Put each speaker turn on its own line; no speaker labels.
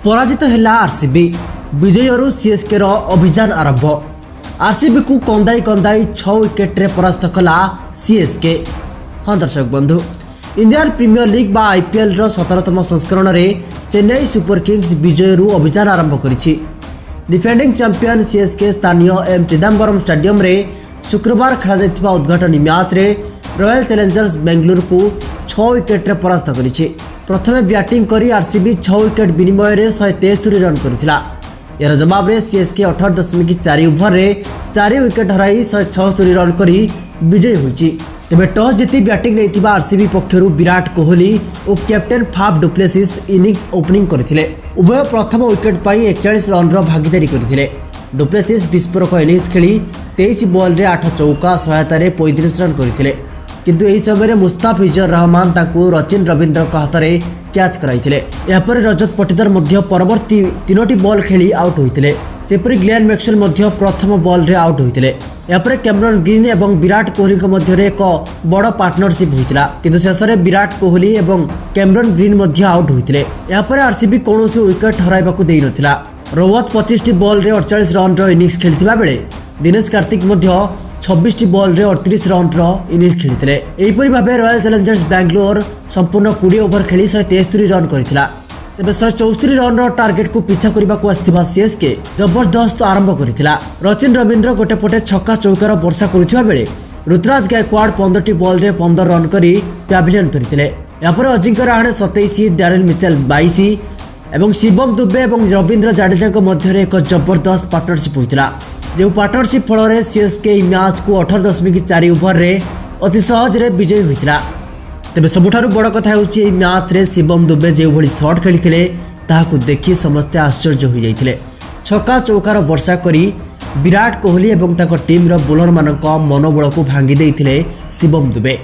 पराजित है RCB विजयरू CSK अभियान आरंभ। आरसीबी को कंदाई कंदाई 6 विकेट परास्त कला सीएसके। हाँ दर्शक बंधु, इंडियन प्रीमियर लीग बा आईपीएल 17तम संस्करण में चेन्नई सुपर किंग्स विजयरू अभियान आरंभ करिछि। डिफेंडिंग चैंपियन सीएसके स्थानीय एम चिदम्बरम स्टेडियम रे शुक्रवार खेला जायतिबा उद्घाटनी मैच रे रॉयल चैलेंजर्स बेंगलुरु को 6 विकेट परास्त करिछि। प्रथमे बैटिंग करी आरसीबी 6 विकेट विनिमय रे 173 रन करथिला। यार जवाब रे सीएसके 18.4 ओवर रे 4 विकेट हराई 176 रन करी विजयी होइछि। तेबे टॉस जीति बैटिंग नैतिबा आरसीबी पक्षरु विराट कोहली और captain Faf du Plessis innings opening करथिले। उभय प्रथम विकेट पाई 41 रन रो भागीदारी करथिले। डुप्लेसिस विस्फोरक इनिंग्स खेली 23 बॉल रे 8 चौका सहायता रे 35 रन करथिले, किंतु एही समय मुस्ताफिजुर रहमान ताकू रचिन रविंद्र हाथ में कैच कराइथिले। यापर रजत पटीदार मध्य परवर्ती 3टी बॉल खेली आउट होइथिले। सेपरी ग्लेन मैक्सवेल मध्य प्रथम बॉल रे आउट होइथिले। यापर कैमरन ग्रीन एवं विराट कोहली मध्य एक बड़ पार्टनरशिप होइतिला, किंतु शेष में विराट कोहली एवं कैमरन ग्रीन मध्य आउट होइथिले। यापर आरसीबी कोनोसी विकेट हराइबाकू देइ नथिला। रोवत 25टी बॉल रे 48 रन रो इनिंग्स खेलिथिबा बेले दिनेश कार्तिक मध्य 26टी बॉल रे 38 रन रो इनिंग्स खेलिथिले। एहिपरि भाबे रॉयल चैलेंजर्स बेंगलोर संपूर्ण 20 ओवर खेली 173 रन करथिला। तेबे 174 रन रो टार्गेट को पीछा करबा को आस्थिबा सीएसके जबरदस्त आरंभ करथिला। रचिन रविंद्र गोटे पटे छक्का चौकार वर्षा करुथिबा बेले ऋतुराज गायकवाड़ 15टी बॉल रे 15 रन करी पैविलियन फेरिथिले। यापर अजिंक्य रहाणे 27, डैरेल मिचेल 22 एवं शिवम दुबे और रविंद्र जाडेजा मध्य एक जबरदस्त पार्टनरशिप होता, जो पार्टनरशिप फल सीएसके मैच को 18.4 ओवर रे अति सहज रे विजयी होता। तेबे सबुठारु बड़ कथा होछि एही मैच रे शिवम दुबे जो भली शॉट खेलिथिले ताहाकू देखि समस्ते आश्चर्य हो जाइथिले। छक्का चौकार वर्षा करी विराट कोहली एवं ताको टीम रो बोलर मानक मनोबल को भांगी देइथिले शिवम दुबे।